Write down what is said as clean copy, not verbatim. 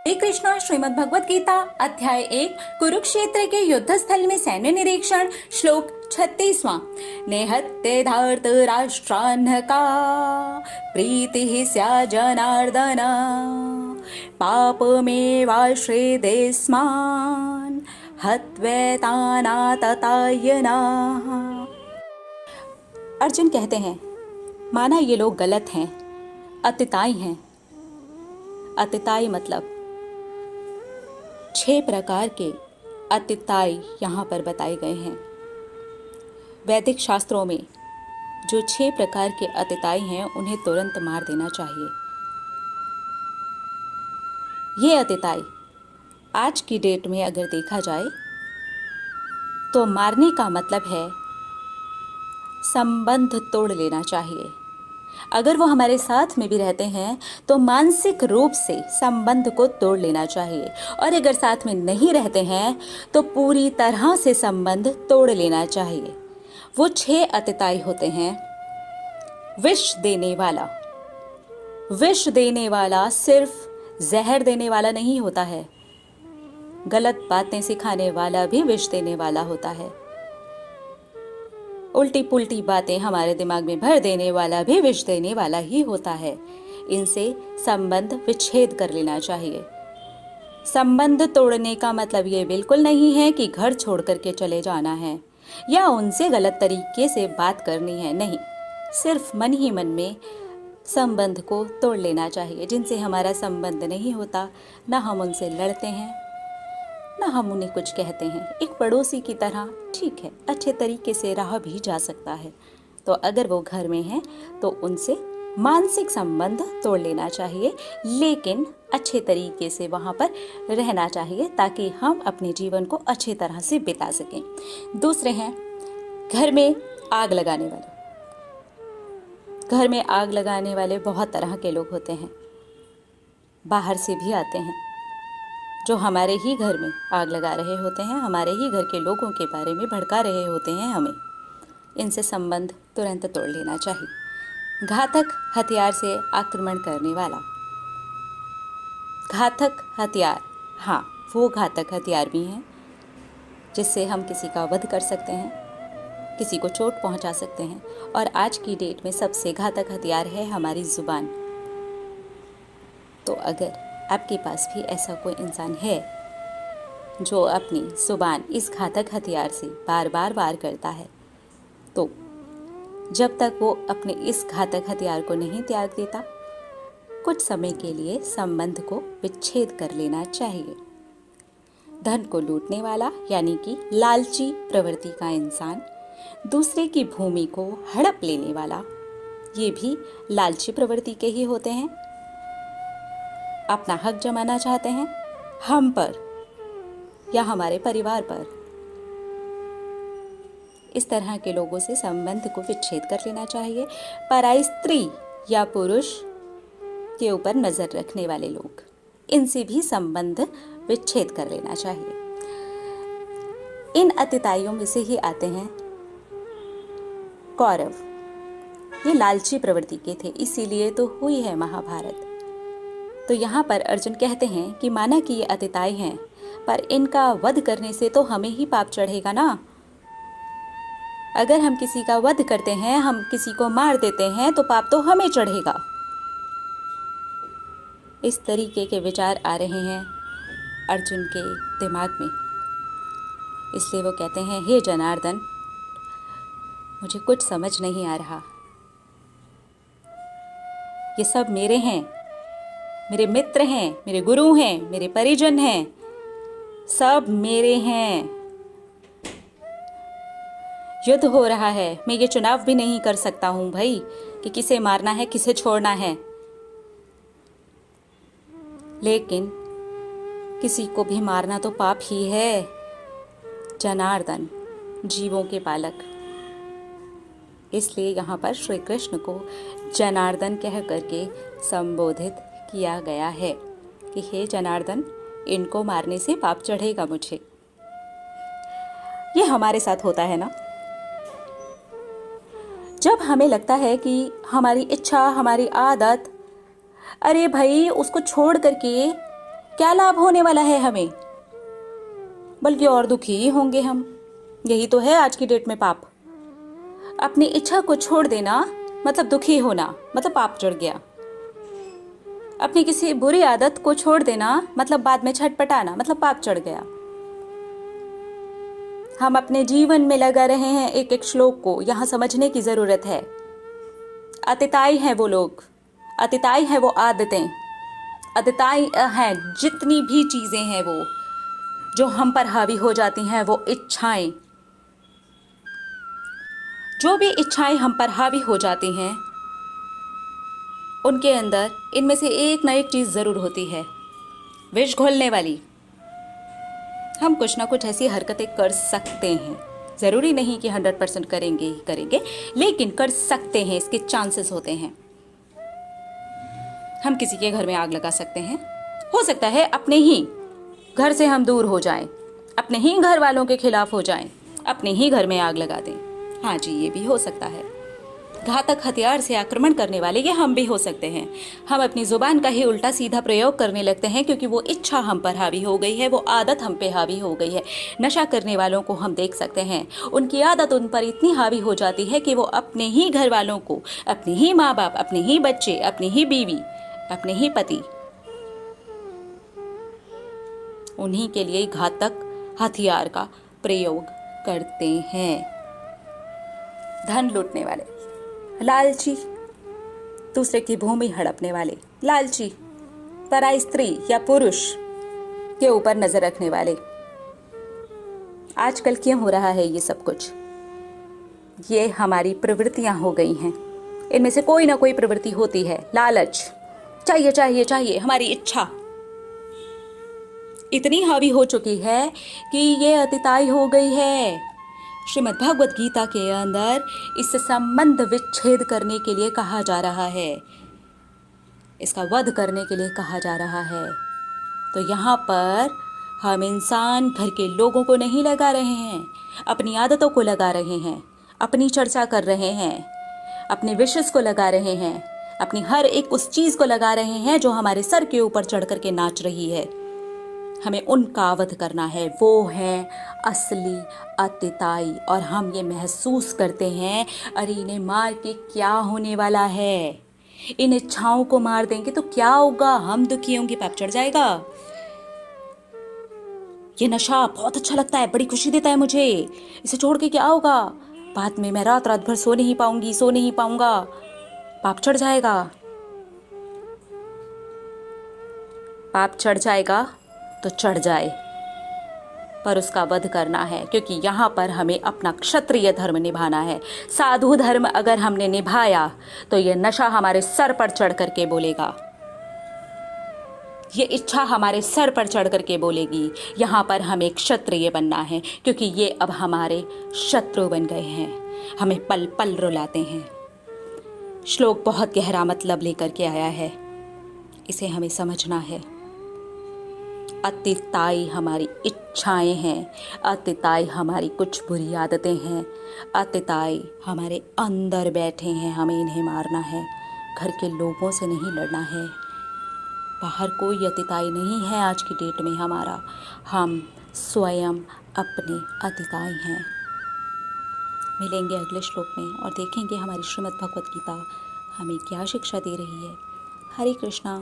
श्री कृष्ण श्रीमद् भगवत गीता अध्याय 1 कुरुक्षेत्र के युद्ध स्थल में सैन्य निरीक्षण श्लोक 36वां। नेहत्ते धार्त राष्ट्रान्नका प्रीतिः स्या जनार्दन पापमेवाश्रेदेस्मान् हत्वैतानाततायनः। अर्जुन कहते हैं, माना ये लोग गलत हैं, अतिताई हैं। अतिताई मतलब 6 प्रकार के अतिताई यहाँ पर बताए गए हैं। वैदिक शास्त्रों में जो 6 प्रकार के अतिताई हैं उन्हें तुरंत मार देना चाहिए। ये अतिताई आज की डेट में अगर देखा जाए तो मारने का मतलब है संबंध तोड़ लेना चाहिए। अगर वो हमारे साथ में भी रहते हैं तो मानसिक रूप से संबंध को तोड़ लेना चाहिए, और अगर साथ में नहीं रहते हैं तो पूरी तरह से संबंध तोड़ लेना चाहिए। वो 6 अतिताई होते हैं। विष देने वाला। विष देने वाला सिर्फ जहर देने वाला नहीं होता है, गलत बातें सिखाने वाला भी विष देने वाला होता है। उल्टी पुल्टी बातें हमारे दिमाग में भर देने वाला भी विष देने वाला ही होता है। इनसे संबंध विच्छेद कर लेना चाहिए। संबंध तोड़ने का मतलब ये बिल्कुल नहीं है कि घर छोड़ करके चले जाना है या उनसे गलत तरीके से बात करनी है। नहीं, सिर्फ मन ही मन में संबंध को तोड़ लेना चाहिए। जिनसे हमारा संबंध नहीं होता, ना हम उनसे लड़ते हैं ना हम उन्हें कुछ कहते हैं। एक पड़ोसी की तरह ठीक है, अच्छे तरीके से रहा भी जा सकता है। तो अगर वो घर में हैं तो उनसे मानसिक संबंध तोड़ लेना चाहिए, लेकिन अच्छे तरीके से वहाँ पर रहना चाहिए ताकि हम अपने जीवन को अच्छे तरह से बिता सकें। दूसरे हैं घर में आग लगाने वाले। घर में आग लगाने वाले बहुत तरह के लोग होते हैं। बाहर से भी आते हैं जो हमारे ही घर में आग लगा रहे होते हैं, हमारे ही घर के लोगों के बारे में भड़का रहे होते हैं हमें। इनसे संबंध तुरंत तोड़ लेना चाहिए। घातक हथियार से आक्रमण करने वाला। घातक हथियार, हाँ, वो घातक हथियार भी हैं जिससे हम किसी का वध कर सकते हैं, किसी को चोट पहुंचा सकते हैं। और आज की डेट में सबसे घातक हथियार है हमारी ज़ुबान। तो अगर आपके पास भी ऐसा कोई इंसान है जो अपनी ज़ुबान इस घातक हथियार से बार बार वार करता है, तो जब तक वो अपने इस घातक हथियार को नहीं त्याग देता, कुछ समय के लिए संबंध को विच्छेद कर लेना चाहिए। धन को लूटने वाला यानी कि लालची प्रवृत्ति का इंसान, दूसरे की भूमि को हड़प लेने वाला, ये भी लालची प्रवृत्ति के ही होते हैं। अपना हक जमाना चाहते हैं हम पर या हमारे परिवार पर। इस तरह के लोगों से संबंध को विच्छेद कर लेना चाहिए। पराई स्त्री या पुरुष के ऊपर नजर रखने वाले लोग, इनसे भी संबंध विच्छेद कर लेना चाहिए। इन अतिताइयों में से ही आते हैं कौरव। ये लालची प्रवृत्ति के थे, इसीलिए तो हुई है महाभारत। तो यहाँ पर अर्जुन कहते हैं कि माना कि ये अतिताई हैं, पर इनका वध करने से तो हमें ही पाप चढ़ेगा ना। अगर हम किसी का वध करते हैं, हम किसी को मार देते हैं, तो पाप तो हमें चढ़ेगा। इस तरीके के विचार आ रहे हैं अर्जुन के दिमाग में। इसलिए वो कहते हैं, हे जनार्दन, मुझे कुछ समझ नहीं आ रहा। ये सब मेरे हैं, मेरे मित्र हैं, मेरे गुरु हैं, मेरे परिजन हैं, सब मेरे हैं। युद्ध हो रहा है, मैं ये चुनाव भी नहीं कर सकता हूं भाई कि किसे मारना है, किसे छोड़ना है। लेकिन किसी को भी मारना तो पाप ही है। जनार्दन, जीवों के पालक। इसलिए यहाँ पर श्री कृष्ण को जनार्दन कह करके संबोधित किया गया है कि हे जनार्दन, इनको मारने से पाप चढ़ेगा मुझे। ये हमारे साथ होता है ना। जब हमें लगता है कि हमारी इच्छा, हमारी आदत, अरे भाई उसको छोड़ करके क्या लाभ होने वाला है हमें, बल्कि और दुखी ही होंगे हम। यही तो है आज की डेट में पाप। अपनी इच्छा को छोड़ देना मतलब दुखी होना, मतलब पाप चढ़ गया। अपनी किसी बुरी आदत को छोड़ देना मतलब बाद में छटपटाना, मतलब पाप चढ़ गया। हम अपने जीवन में लगा रहे हैं एक एक श्लोक को, यहां समझने की जरूरत है। अतिताई हैं वो लोग, अतिताई हैं वो आदतें, अतिताई हैं जितनी भी चीजें हैं वो जो हम पर हावी हो जाती हैं, वो इच्छाएं, जो भी इच्छाएं हम पर हावी हो जाती हैं, उनके अंदर इनमें से एक ना एक चीज जरूर होती है, विष घोलने वाली। हम कुछ ना कुछ ऐसी हरकतें कर सकते हैं, जरूरी नहीं कि 100% करेंगे ही करेंगे, लेकिन कर सकते हैं, इसके चांसेस होते हैं। हम किसी के घर में आग लगा सकते हैं, हो सकता है अपने ही घर से हम दूर हो जाएं, अपने ही घर वालों के खिलाफ हो जाएं, अपने ही घर में आग लगा दें। हाँ जी, ये भी हो सकता है। घातक हथियार से आक्रमण करने वाले ये हम भी हो सकते हैं। हम अपनी जुबान का ही उल्टा सीधा प्रयोग करने लगते हैं क्योंकि वो इच्छा हम पर हावी हो गई है, वो आदत हम पे हावी हो गई है। नशा करने वालों को हम देख सकते हैं, उनकी आदत उन पर इतनी हावी हो जाती है कि वो अपने ही घर वालों को, अपने ही माँ बाप, अपने ही बच्चे, अपनी ही बीवी, अपने ही पति, उन्हीं के लिए घातक हथियार का प्रयोग करते हैं। धन लूटने वाले, लालची, दूसरे की भूमि हड़पने वाले, लालची, पराई स्त्री या पुरुष के ऊपर नजर रखने वाले। आजकल क्यों हो रहा है ये सब कुछ? ये हमारी प्रवृत्तियां हो गई हैं। इनमें से कोई ना कोई प्रवृत्ति होती है। लालच, चाहिए चाहिए चाहिए, हमारी इच्छा इतनी हावी हो चुकी है कि ये अतिताई हो गई है। श्रीमद् भगवत गीता के अंदर इस संबंध विच्छेद करने के लिए कहा जा रहा है, इसका वध करने के लिए कहा जा रहा है। तो यहाँ पर हम इंसान घर के लोगों को नहीं लगा रहे हैं, अपनी आदतों को लगा रहे हैं, अपनी चर्चा कर रहे हैं, अपने विशेष को लगा रहे हैं, अपनी हर एक उस चीज को लगा रहे हैं जो हमारे सर के ऊपर चढ़ करके नाच रही है। हमें उनका वध करना है, वो है असली अतिताई। और हम ये महसूस करते हैं, अरे इन्हें मार के क्या होने वाला है, इन इच्छाओं को मार देंगे तो क्या होगा, हम दुखी होंगे, पाप चढ़ जाएगा। ये नशा बहुत अच्छा लगता है, बड़ी खुशी देता है मुझे, इसे छोड़ के क्या होगा, बाद में मैं रात रात भर सो नहीं पाऊंगी, सो नहीं पाऊंगा, पाप चढ़ जाएगा। पाप चढ़ जाएगा तो चढ़ जाए, पर उसका वध करना है, क्योंकि यहाँ पर हमें अपना क्षत्रिय धर्म निभाना है। साधु धर्म अगर हमने निभाया तो ये नशा हमारे सर पर चढ़ करके बोलेगा, ये इच्छा हमारे सर पर चढ़ करके बोलेगी। यहाँ पर हमें क्षत्रिय बनना है, क्योंकि ये अब हमारे शत्रु बन गए हैं, हमें पल पल रुलाते हैं। श्लोक बहुत गहरा मतलब लेकर के आया है, इसे हमें समझना है। अतिताई हमारी इच्छाएं हैं, अतिताई हमारी कुछ बुरी आदतें हैं, अतिताई हमारे अंदर बैठे हैं, हमें इन्हें मारना है। घर के लोगों से नहीं लड़ना है, बाहर कोई अतिताई नहीं है आज की डेट में हमारा, हम स्वयं अपने अतिताई हैं। मिलेंगे अगले श्लोक में और देखेंगे हमारी श्रीमद् भगवत गीता हमें क्या शिक्षा दे रही है। हरे कृष्णा।